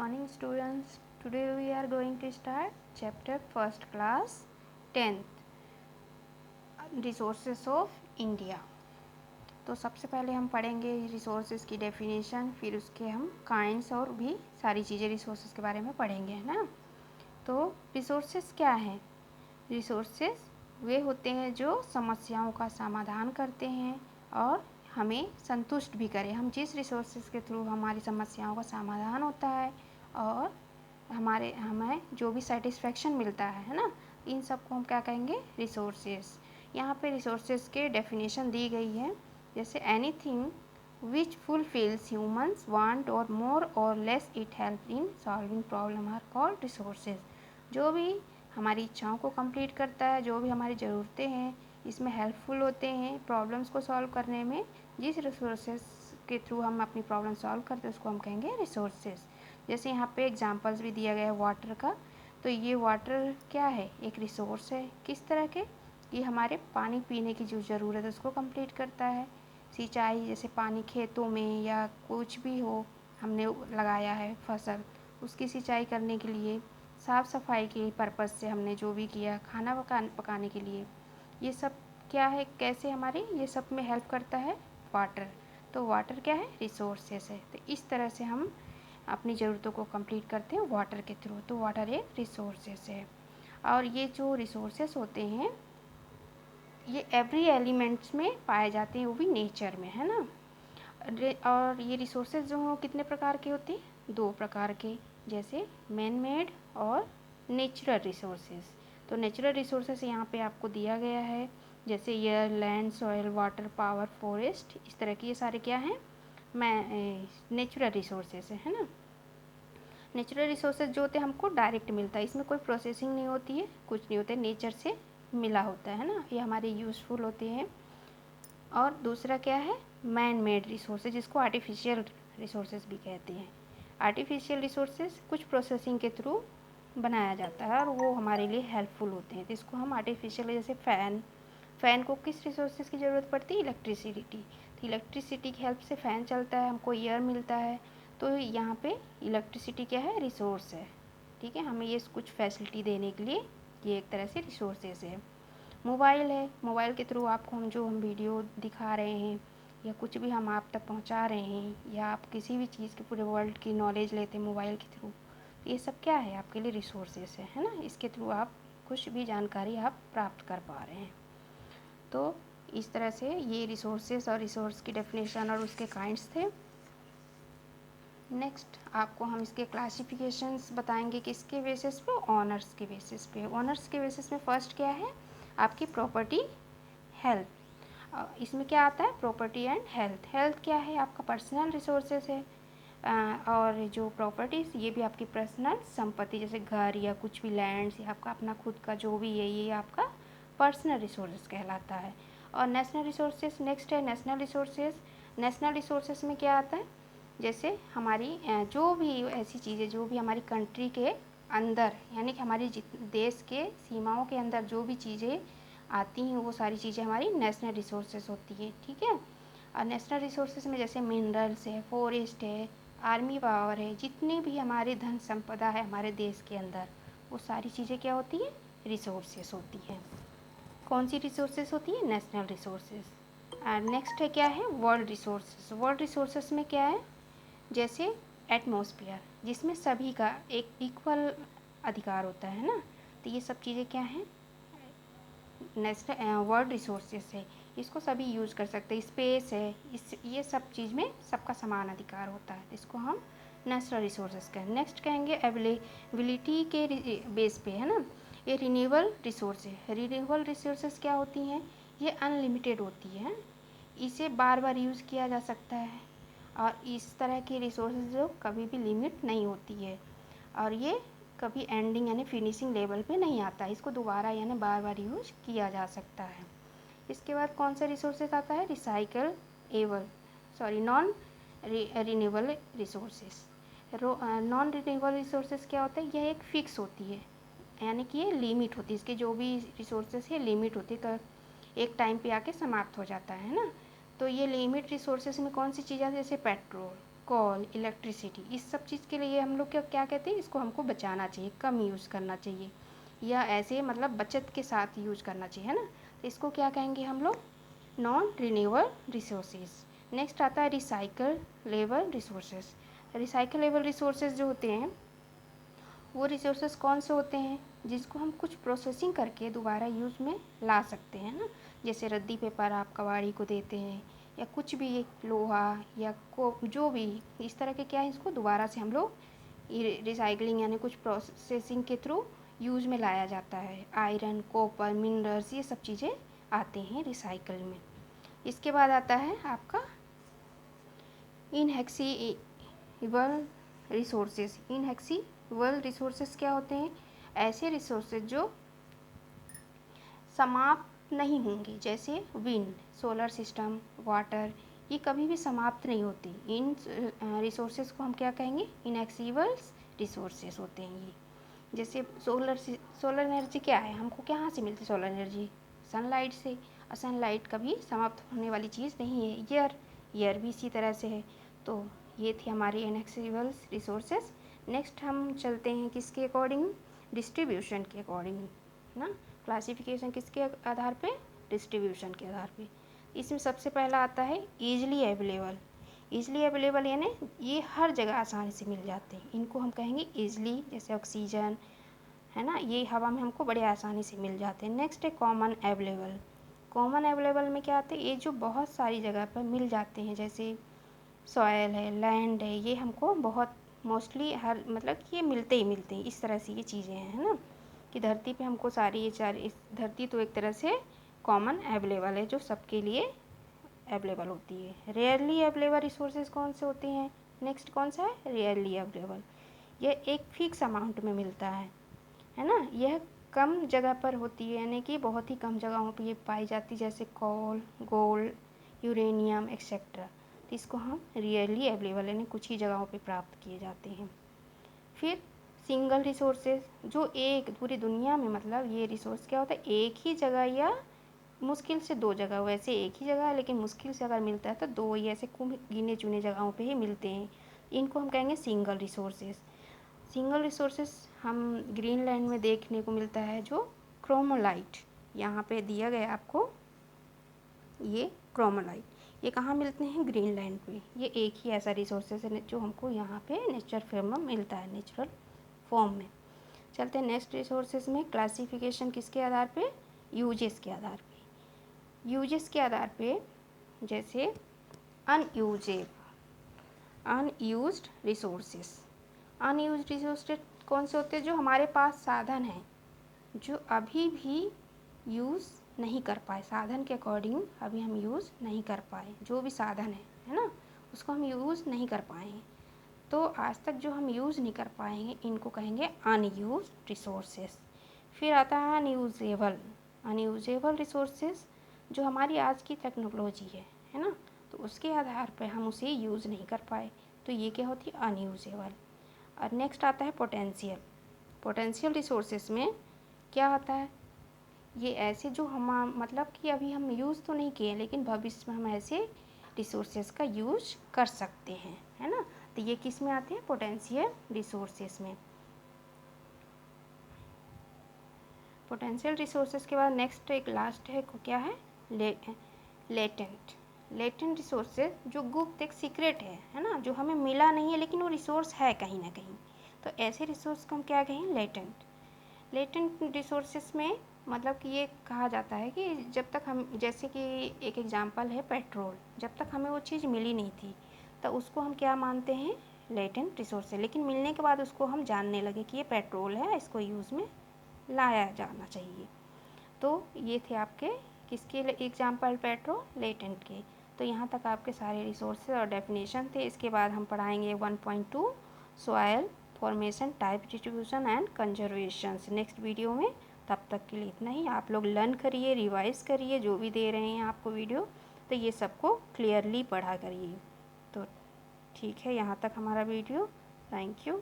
morning students. Today we are going to start chapter first class 10th resources of India. तो सबसे पहले हम पढ़ेंगे रिसोर्सेज की डेफिनेशन, फिर उसके हम काइंड्स और भी सारी चीज़ें रिसोर्सेज के बारे में पढ़ेंगे, है ना। तो रिसोर्सेज क्या हैं? रिसोर्सेज वे होते हैं जो समस्याओं का समाधान करते हैं और हमें संतुष्ट भी करें। हम जिस रिसोर्सेज के थ्रू हमारी समस्याओं का समाधान होता है और हमें जो भी सेटिस्फेक्शन मिलता है ना, इन सब को हम क्या कहेंगे? रिसोर्सेज। यहाँ पे रिसोर्सेज के डेफिनेशन दी गई है, जैसे anything which fulfils humans want और मोर और less it help in solving problem are called resources. जो भी हमारी इच्छाओं को कंप्लीट करता है, जो भी हमारी ज़रूरतें हैं इसमें हेल्पफुल होते हैं प्रॉब्लम्स को सॉल्व करने में, जिस रिसोर्सेज के थ्रू हम अपनी प्रॉब्लम सॉल्व करते हैं उसको हम कहेंगे रिसोर्सेज। जैसे यहाँ पे एग्जांपल्स भी दिया गया है वाटर का। तो ये वाटर क्या है? एक रिसोर्स है। किस तरह के? ये हमारे पानी पीने की जो ज़रूरत है उसको कंप्लीट करता है। सिंचाई, जैसे पानी खेतों में या कुछ भी हो, हमने लगाया है फसल, उसकी सिंचाई करने के लिए, साफ़ सफाई के पर्पज़ से हमने जो भी किया, खाना पकाने के लिए, ये सब क्या है? कैसे हमारी ये सब में हेल्प करता है? वाटर। तो वाटर क्या है? रिसोर्सेस है। तो इस तरह से हम अपनी ज़रूरतों को कंप्लीट करते हैं वाटर के थ्रू। तो वाटर एक रिसोर्सेस है। और ये जो रिसोर्सेस होते हैं ये एवरी एलिमेंट्स में पाए जाते हैं, वो भी नेचर में, है ना। और ये रिसोर्सेज जो हैं कितने प्रकार के होते हैं? 2 प्रकार के, जैसे मैन मेड और नेचुरल रिसोर्सेज। तो नेचुरल रिसोर्सेज यहाँ पे आपको दिया गया है, जैसे air, land, soil, water, power, forest, इस तरह के ये सारे क्या हैं? नेचुरल रिसोर्सेज है ना। नेचुरल रिसोर्सेज जो होते हैं हमको डायरेक्ट मिलता है, इसमें कोई प्रोसेसिंग नहीं होती है, कुछ नहीं होता है, नेचर से मिला होता है ना, ये हमारे यूज़फुल होते हैं। और दूसरा क्या है? मैन मेड रिसोर्सेज, जिसको आर्टिफिशियल रिसोर्सेज भी कहते हैं। आर्टिफिशियल रिसोर्सेज कुछ प्रोसेसिंग के थ्रू बनाया जाता है और वो हमारे लिए हेल्पफुल होते हैं, तो इसको हम आर्टिफिशियल, जैसे फ़ैन को किस रिसोर्सेज की ज़रूरत पड़ती है? इलेक्ट्रिसिटी। तो इलेक्ट्रिसिटी की हेल्प से फ़ैन चलता है, हमको एयर मिलता है। तो यहाँ पे इलेक्ट्रिसिटी क्या है? रिसोर्स है, ठीक है। हमें ये कुछ फैसिलिटी देने के लिए ये एक तरह से रिसोर्सेज है। मोबाइल है, मोबाइल के थ्रू आपको हम वीडियो दिखा रहे हैं या कुछ भी हम आप तक पहुंचा रहे हैं, या आप किसी भी चीज़ के पूरे वर्ल्ड की नॉलेज लेते हैं मोबाइल के थ्रू, तो ये सब क्या है? आपके लिए रिसोर्सेज है ना। इसके थ्रू आप कुछ भी जानकारी आप प्राप्त कर पा रहे हैं। तो इस तरह से ये रिसोर्सेज और रिसोर्स की डेफिनेशन और उसके काइंड्स थे। नेक्स्ट आपको हम इसके क्लासिफिकेशंस बताएंगे, किसके बेसिस पे? ऑनर्स के बेसिस पे। ऑनर्स के बेसिस में फर्स्ट क्या है? आपकी प्रॉपर्टी, हेल्थ। इसमें क्या आता है? Property and health. हेल्थ क्या है? आपका पर्सनल रिसोर्सेज है। और जो प्रॉपर्टीज़, ये भी आपकी पर्सनल संपत्ति, जैसे घर या कुछ भी लैंड्स या आपका अपना खुद का जो भी है, ये आपका पर्सनल रिसोर्सेज कहलाता है। और नेशनल रिसोर्सेज नेक्स्ट है। नेशनल रिसोर्सेज, नेशनल रिसोर्सेज में क्या आता है? जैसे हमारी जो भी ऐसी चीज़ें जो भी हमारी कंट्री के अंदर, यानी कि हमारी देश के सीमाओं के अंदर जो भी चीज़ें आती हैं, वो सारी चीज़ें हमारी नेशनल रिसोर्सेज होती हैं, ठीक है। और नेशनल रिसोर्सेज में जैसे मिनरल्स है, फॉरेस्ट है, आर्मी पावर है, जितनी भी हमारी धन संपदा है हमारे देश के अंदर, वो सारी चीज़ें क्या होती हैं? रिसोर्सेज होती हैं। कौन सी रिसोर्सेज होती है? National resources. नेक्स्ट है क्या है? World resources. वर्ल्ड रिसोर्सेज में क्या है? जैसे एटमॉस्फेयर, जिसमें सभी का एक इक्वल अधिकार होता है ना, तो ये सब चीज़ें क्या हैं? नेशनल वर्ल्ड रिसोर्सेज है, इसको सभी यूज़ कर सकते हैं। स्पेस है, इस ये सब चीज़ में सबका समान अधिकार होता है, इसको हम नेचुरल रिसोर्सेज कहें। नेक्स्ट कहेंगे अवेलेबिलिटी के बेस पे, है ना। ये रिन्यूएबल रिसोर्स है। रिन्यूएबल रिसोर्सेज क्या होती हैं? ये अनलिमिटेड होती है, इसे बार बार यूज़ किया जा सकता है, और इस तरह की रिसोर्सेज जो कभी भी लिमिट नहीं होती है, और ये कभी एंडिंग यानी फिनिशिंग लेवल पे नहीं आता, इसको दोबारा यानी बार बार यूज किया जा सकता है। इसके बाद कौन सा रिसोर्सेज आता है? Non renewable resources. Non renewable resources क्या होता है? यह एक फिक्स होती है, यानी कि ये लिमिट होती है, इसके जो भी रिसोर्सेज है लिमिट होती है, एक टाइम पे आके समाप्त हो जाता है ना। तो ये लिमिट रिसोर्सेज में कौन सी चीज़ें, जैसे पेट्रोल, कॉल, इलेक्ट्रिसिटी, इस सब चीज़ के लिए हम लोग क्या क्या कहते हैं, इसको हमको बचाना चाहिए, कम यूज़ करना चाहिए, या ऐसे मतलब बचत के साथ यूज करना चाहिए, है ना। तो इसको क्या कहेंगे हम लोग, नॉन रिन्यूएबल रिसोर्सेज। नेक्स्ट आता है रिसाइकलेबल रिसोर्सेज। रिसाइकलेबल रिसोर्सेज जो होते हैं वो रिसोर्सेज कौन से होते हैं, जिसको हम कुछ प्रोसेसिंग करके दोबारा यूज़ में ला सकते हैं ना। जैसे रद्दी पेपर आप कबाड़ी को देते हैं, या कुछ भी लोहा या को जो भी इस तरह के क्या है, इसको दोबारा से हम लोग रिसाइकलिंग यानी कुछ प्रोसेसिंग के थ्रू यूज़ में लाया जाता है। आयरन, कॉपर, मिनरल्स, ये सब चीज़ें आते हैं रिसाइकल में। इसके बाद आता है आपका इनहेक्सीबल रिसोर्सेज। इनहेक्सीबल रिसोर्सेज क्या होते हैं, ऐसे रिसोर्सेज जो समाप्त नहीं होंगे, जैसे विंड, सोलर सिस्टम, वाटर, ये कभी भी समाप्त नहीं होती। इन रिसोर्सेज को हम क्या कहेंगे, इनएक्सीबल रिसोर्सेज होते हैं ये। जैसे सोलर एनर्जी क्या है, हमको कहाँ से मिलती है सोलर एनर्जी, सनलाइट से, और सनलाइट कभी समाप्त होने वाली चीज़ नहीं है। एयर भी इसी तरह से है। तो ये थी हमारी इनएक्सीबल रिसोर्सेज। नेक्स्ट हम चलते हैं किसके अकॉर्डिंग, डिस्ट्रीब्यूशन के अकॉर्डिंग ना। क्लासिफिकेशन किसके आधार पे, डिस्ट्रीब्यूशन के आधार पे। इसमें सबसे पहला आता है ईजिली अवेलेबल। ईजिली अवेलेबल यानी ये हर जगह आसानी से मिल जाते हैं, इनको हम कहेंगे ईजिली। जैसे ऑक्सीजन है ना, ये हवा में हमको बड़े आसानी से मिल जाते हैं। नेक्स्ट है कॉमन अवेलेबल। कॉमन अवेलेबल में क्या आते हैं, ये जो बहुत सारी जगह पर मिल जाते हैं, जैसे सॉयल है, लैंड है, ये हमको बहुत मोस्टली हर मतलब कि ये मिलते ही मिलते हैं। इस तरह से ये चीज़ें हैं, है ना, कि धरती पे हमको सारी ये चार, इस धरती तो एक तरह से कॉमन अवेलेबल है जो सबके लिए अवेलेबल होती है। रेयरली अवेलेबल रिसोर्सेज कौन से होते हैं, नेक्स्ट कौन सा है, रेयरली अवेलेबल। यह एक फिक्स अमाउंट में मिलता है ना। यह कम जगह पर होती है, यानी कि बहुत ही कम जगहों पर ये पाई जाती है, जैसे कोल, गोल्ड, यूरेनियम एक्सेट्रा। तो इसको हम रेयरली अवेलेबल यानी कुछ ही जगहों पे प्राप्त किए जाते हैं। फिर सिंगल रिसोर्सेज, जो एक पूरी दुनिया में, मतलब ये रिसोर्स क्या होता है, एक ही जगह या मुश्किल से दो जगह, वैसे एक ही जगह है लेकिन मुश्किल से अगर मिलता है तो दो या ऐसे कुछ गिने चुने जगहों पे ही मिलते हैं, इनको हम कहेंगे सिंगल रिसोर्सेज। सिंगल रिसोर्सेज हम ग्रीनलैंड में देखने को मिलता है, जो क्रोमोलाइट, यहाँ पे दिया गया आपको ये क्रोमोलाइट, ये कहाँ मिलते हैं, ग्रीनलैंड पे। ये एक ही ऐसा रिसोर्सेज है जो हमको यहाँ पे नेचुरल फॉर्म में मिलता है, नेचुरल फॉर्म में। चलते हैं नेक्स्ट रिसोर्सेज में। क्लासिफिकेशन किसके आधार पे, यूजेस के आधार पे। यूजेस के आधार पे जैसे अनयूज्ड रिसोर्सेज। अनयूज्ड रिसोर्सेज कौन से होते हैं, जो हमारे पास साधन हैं जो अभी भी यूज़ नहीं कर पाए, साधन के अकॉर्डिंग अभी हम यूज़ नहीं कर पाए, जो भी साधन है ना, उसको हम यूज़ नहीं कर पाए हैं। तो आज तक जो हम यूज़ नहीं कर पाएंगे, इनको कहेंगे अनयूज्ड रिसोर्सेज। फिर आता है अनयूजेबल रिसोर्सेज, जो हमारी आज की टेक्नोलॉजी है ना, तो उसके आधार पर हम उसे यूज़ नहीं कर पाए, तो ये क्या होती है, अनयूजेबल। और नेक्स्ट आता है पोटेंशियल रिसोर्सेज में क्या आता है, ये ऐसे जो हम मतलब कि अभी हम यूज़ तो नहीं किए लेकिन भविष्य में हम ऐसे रिसोर्सेज का यूज कर सकते हैं, है ना। तो ये किस में आते हैं, पोटेंशियल रिसोर्सेज में। पोटेंशियल रिसोर्सेज के बाद नेक्स्ट एक लास्ट है, क्या है, लेटेंट रिसोर्सेज, जो गुप्त एक सीक्रेट है ना, जो हमें मिला नहीं है लेकिन वो रिसोर्स है कहीं ना कहीं, तो ऐसे रिसोर्स को हम क्या कहें, लेटेंट रिसोर्सेज में मतलब कि ये कहा जाता है कि जब तक हम, जैसे कि एक एग्जांपल है पेट्रोल, जब तक हमें वो चीज़ मिली नहीं थी तो उसको हम क्या मानते हैं, लेटेंट रिसोर्स है, लेकिन मिलने के बाद उसको हम जानने लगे कि ये पेट्रोल है, इसको यूज़ में लाया जाना चाहिए। तो ये थे आपके किसके एग्जांपल, पेट्रोल लेटेंट के। तो यहाँ तक आपके सारे रिसोर्सेज और डेफिनेशन थे। इसके बाद हम पढ़ाएंगे 1.2 soil formation, type distribution and conservation next video में। तब तक के लिए इतना ही। आप लोग लर्न करिए, रिवाइज करिए, जो भी दे रहे हैं आपको वीडियो, तो ये सबको क्लियरली पढ़ा करिए। तो ठीक है, यहाँ तक हमारा वीडियो। Thank you.